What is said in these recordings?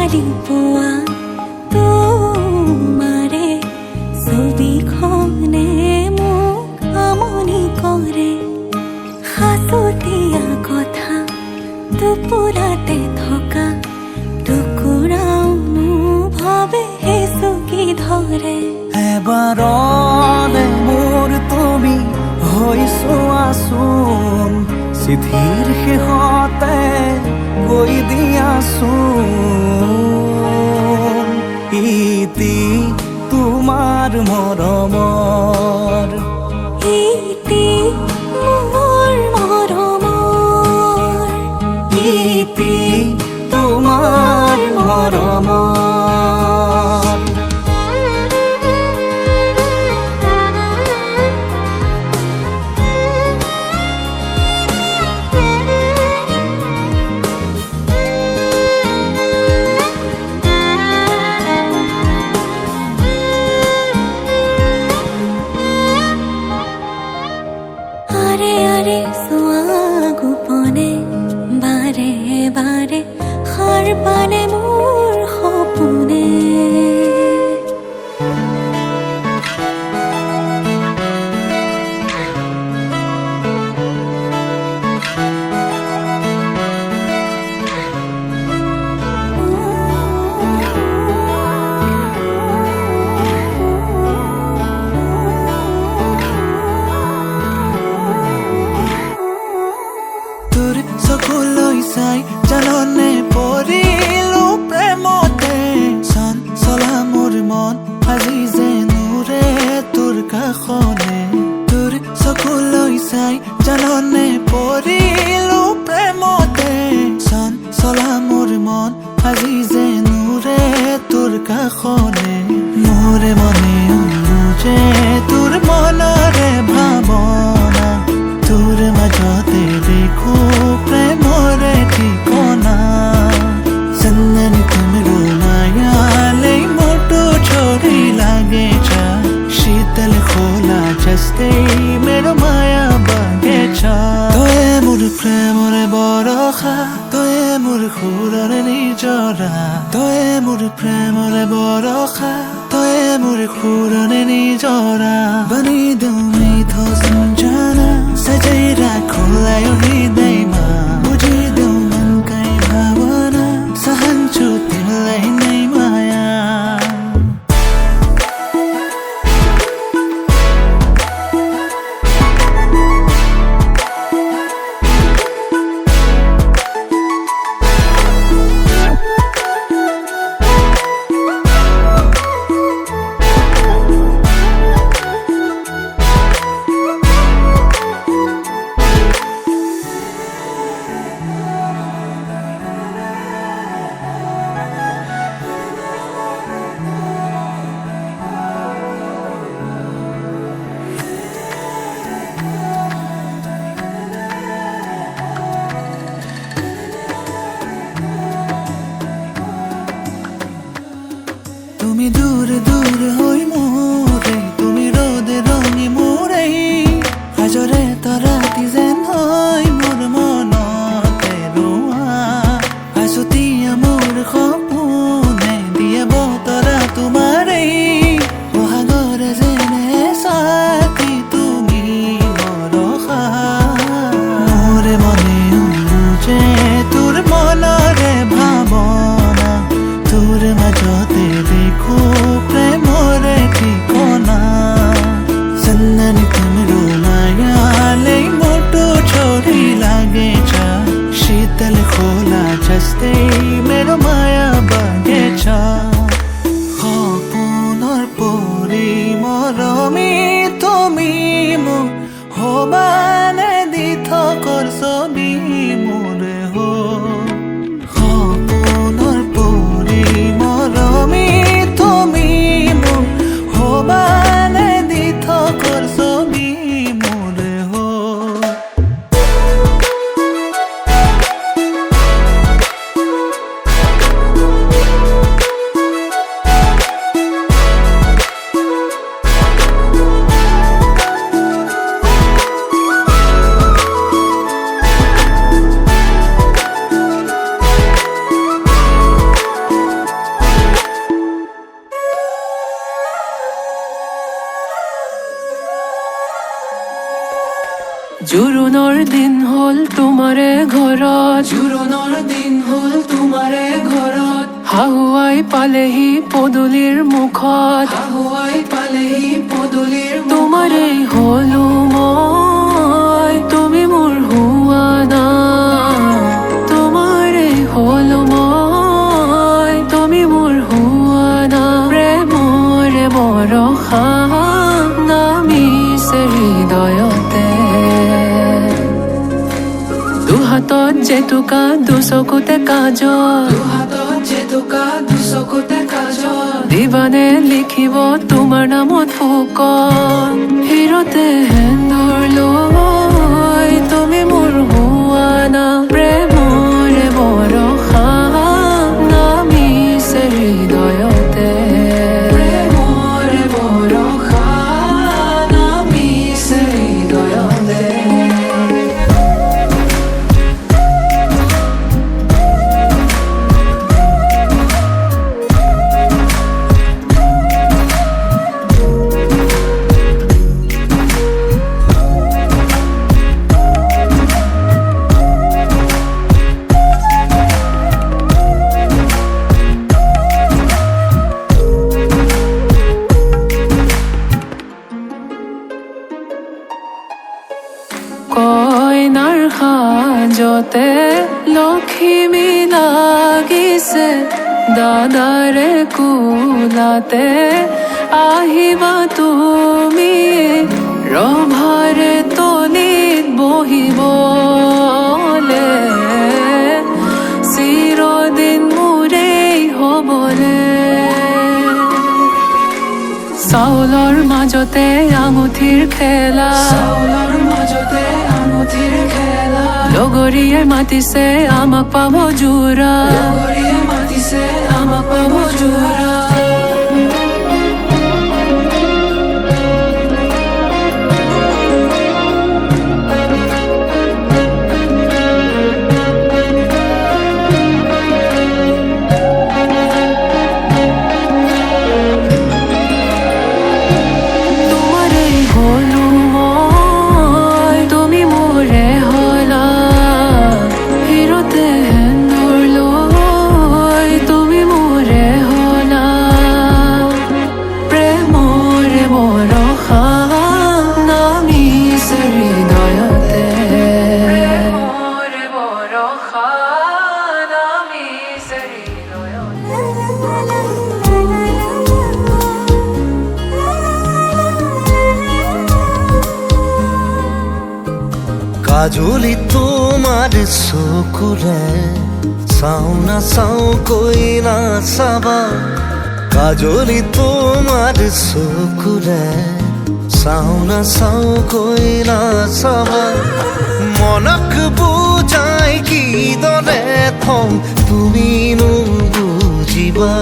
কালি পোৱা তোমাৰে ছবিখনে মোক আমনি কৰে সাঁচতীয়া কথা দুপুৰাতে থকা টুকুৰাও ভাবে চুকি ধৰে এবাৰতে মোৰ তুমি হৈ চোৱাচোন চিঠিৰ শেষতে কৈ দিয়াচোন ইতি তোমাৰ মৰমৰ ইতি মোৰ মৰমৰ ইতি তোমাৰ মৰমৰ গোপনে বাৰে বাৰে সাৰ পালে মোৰ সপোনে চকুলৈ চাই জাননে পৰিলো প্ৰেমতে চন চলা মোৰ মন আজি যে নুৰে তোৰ কাষনে তোৰ চকুলৈ চাই জাননে পৰিলো প্ৰেমতে চন চলা মোৰ মন আজি যে নুৰে তোৰ কাষনে মোৰে মনে যে তোৰ মনৰে ভাৱনা তোৰ মাজতে দেখো প্ৰেমৰে ঠিকনা চন্দনী তুমিৰো মায়ালে মোটো छोड़ी लागे जा शीतल खोला जस्ते मेरो माया बागेचा तोए मोर प्रेमरे बरखा तोए मोर खुररे নিজৰা तोए मोर प्रेमरे बरखा तोए मोर खुररे নিজৰা बनी दो मिठो सम्झना सजै राखुलाई हृदयमा बुझिदेऊ मनकै भावना सहन्छु तिमीलाई नै माया জোৰোণৰ দিন হ'ল তোমাৰে ঘৰত, জোৰোণৰ দিন হ'ল তোমাৰে ঘৰত। শাহুৱাই পালেহি পদূলিৰ মুখত, শাহুৱাই পালেহি পদূলিৰ মুখত। তোমাৰেই হলো মই, তুমি মোৰ হোৱা নাই। তোমাৰেই হলো মই, তুমি মোৰ হোৱা নাই। প্ৰেমৰে বৰষা নামিছে হৃদয়তে, দুহাতত জেতুকা দুচকুতে কাজল, দুহাতত জেতুকা দুচকুতে কাজল। দিবানে লিখিব তোমাৰ নামত ফুকন, হিৰতে সেন্দুৰ লৈ তুমি মোৰ হোৱা না। প্ৰেমৰে বৰষা নামিছে হৃদয়তে, প্ৰেমৰে বৰষা নামিছে হৃদয়তে। কইনাৰ সাজতে লখিমী লাগিছে, দাদাৰে কোলাতে আহিবা তুমি। ৰভাৰে তলিত বহিবলে, চিৰদিন মোৰেই হ'বলে। চাউলৰ মাজতে আঙুঠিৰ খেলা, চাউলৰ মাজতে আঙুঠিৰ খেলা। লগৰীয়ে মাতিছে আমাক পাব জোৰা, লগৰীয়ে মাতিছে আমাক পাব জোৰা। কাজলি তোমাৰ চকুৰে চাও না চাও কৈ না চাবা। কাজলি তোমাৰ চকুৰে চাও না চাও কৈ না চাবা। মনক বুজাই কিদৰে থওঁ তুমি নুবুজিবা।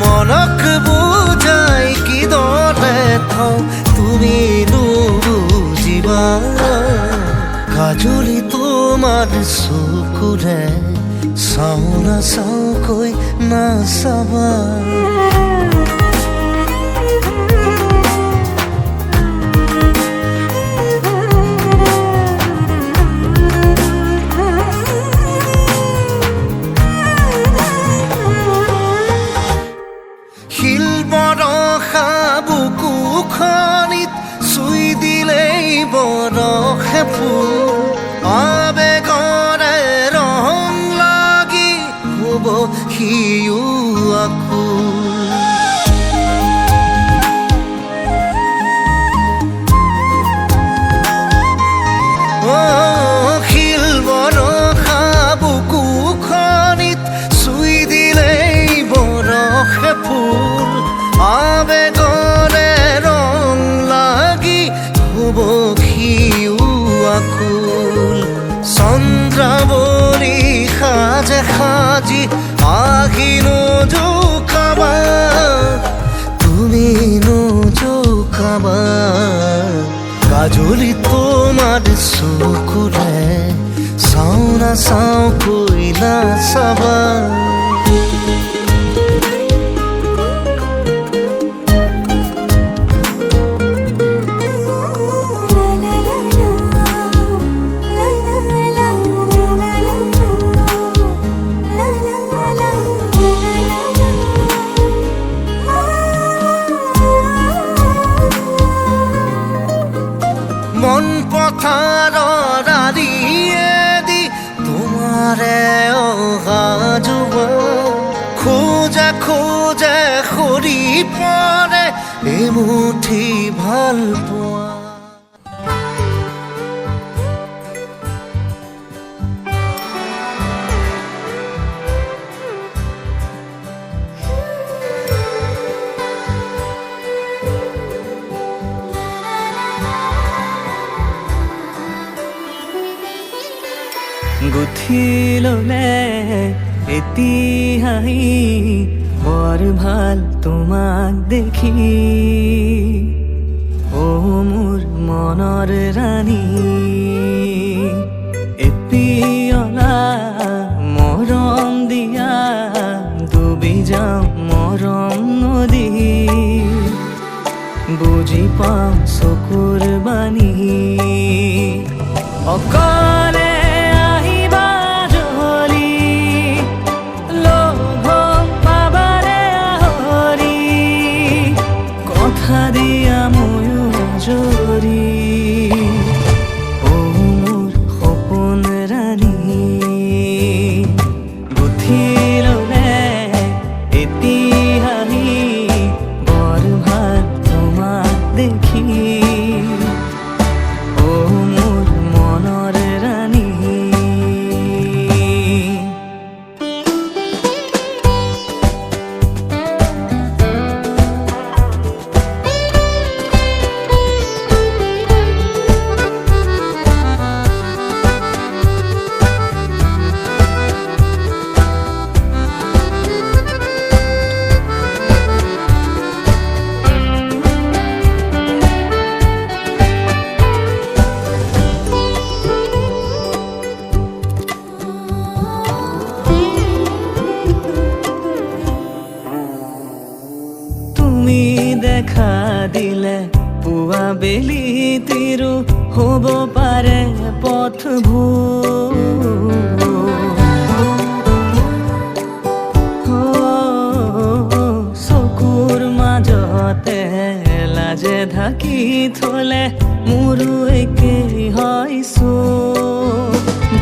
মনক বুজাই কিদৰে থওঁ তুমি নুবুজিবা। কাজলি তোমাৰ চকুৰে চাও না চাও কৈ না চাবা। শিল বৰষা বুকুখনিত চুই দিলেই বৰষে ফুল। আবেগৰে ৰং লাগি হ'ব সিও আকুল। শিল বৰষা বুকুখনিত চুই দিলেই বৰষে ফুল। আবেগৰে ৰং লাগি হ'ব সিও আকুল। চন্দ্ৰাৱলী সাজে সাজি আহি নজোকাবা তুমি নজোকাবা। কাজলি তোমাৰ চকুৰে চাও না চাও কৈ না চাবা। দেখি ভাল পোৱা গুঠি ললে এতিয়াই বৰ ভাল তোমাক দেখি অ মোৰ মনৰ ৰাণী এপিয়লা মৰম দিয়া ডুবি যাওঁ মৰম নদী বুজি পাওঁ চকুৰ বাণী অকলে দিয়া ময়ো জৰি অ মোৰ সপোন ৰাণী গুঠি ললে এতিয়াই বৰ ভাল তোমাক দেখি অ মোৰ মনৰ ৰাণী দেখা দিলে পুৱা বেলি তিৰো হ'ব পাৰে পথবোৰ চকুৰ মাজতে লাজে ঢাকি থলে মোৰো একেই হৈছো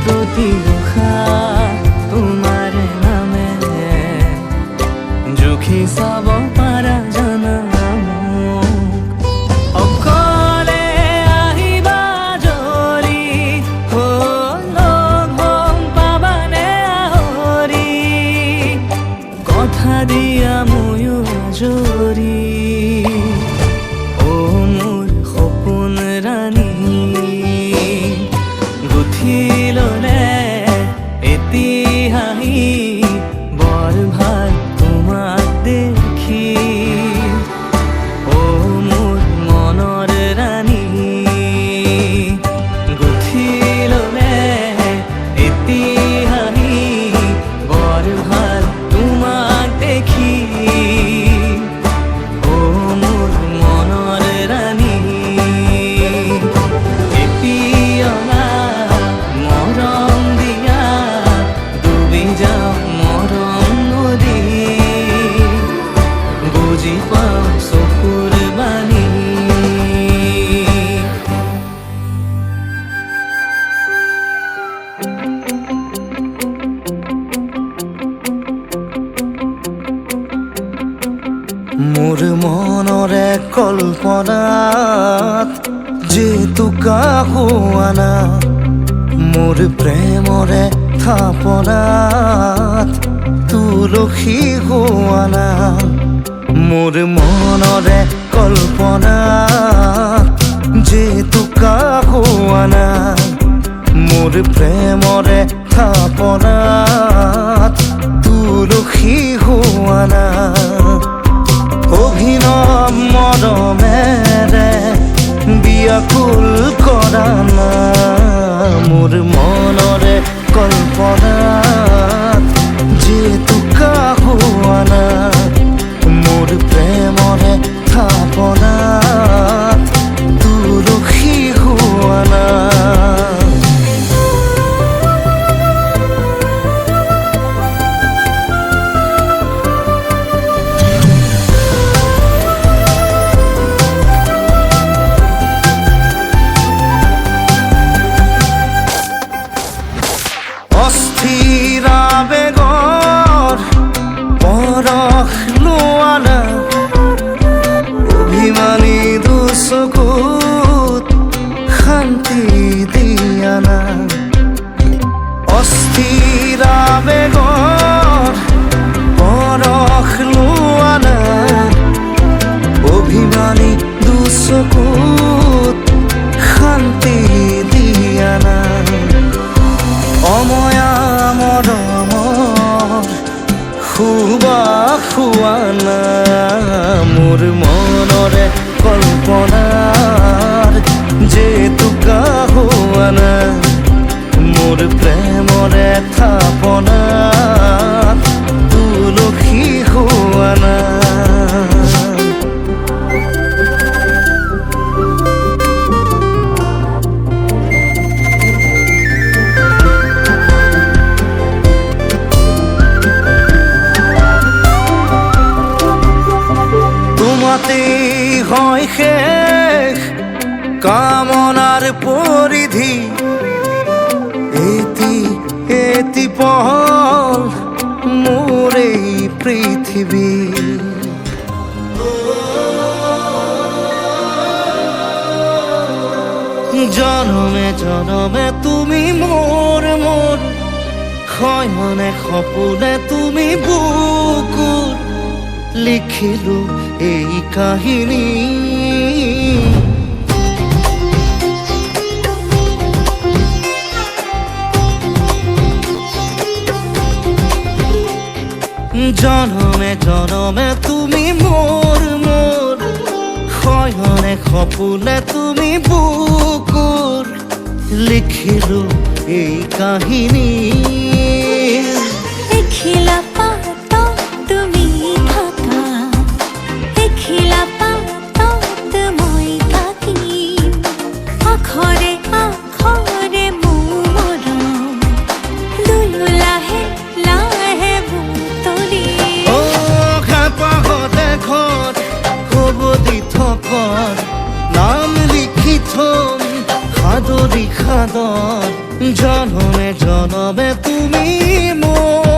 প্ৰতি উশাহ তোমাৰ নামে জুখি চাব পাৰা জানা দিয়া ময়ো জৰি অ মোৰ সপোন ৰাণী গুঠি ললে এতিয়াই বৰ ভাল তোমাক দেখি অ মোৰ মনৰ ৰাণী গুঠি ললে এতিয়াই বৰ ভাল তোমাক দেখি অ মোৰ মনৰ ৰাণী এপিয়লা মৰম দিয়া ডুবি যাওঁ মৰম নদী বুজি পাওঁ চকুৰ বাণী মোৰ মনৰে কল্পনাত যেতু কাহো আনা মোৰ প্ৰেমৰে থাপনাত তুলসী হোৱানা মোৰ মনৰে কল্পনাত যেতু কাহো আনা মোৰ প্ৰেমৰে থাপনাত তুলসী হোৱানা অভিনৱ মৰমেৰে বিয়াকুল কৰা না মোৰ মনৰে কল্পনাত যেতু কাহো আনা মোৰ প্ৰেমৰে থাপনাত তুলসী হোৱানা মোৰ প্ৰেমৰে থাপনাত তুলসী হোৱা নাই। তোমাতেই হয় শেষ কামনাৰ পৰিধি, এটি পহল মোৰ এই পৃথিবী। জনমে জনমে তুমি মোৰ শয়নে সপোনে তুমি বুকুৰ লিখিলো এই কাহিনী। জনমে জনমে তুমি মোৰ শয়নে সপোনে তুমি বুকুৰ লিখিলো এই কাহিনী। এখিলা পাতত তুমি থাকা, এখিলা পাতত মই থাকিম, আখৰে আখৰে মোৰ মৰম দুয়ো লাহে লাহে বুটলিম। অ ঘাপাহতে ঘৰ হ'ব দি থকৰ নাম লিখি থম সাদৰি সাদৰ। জনমে জনমে তুমি মোৰ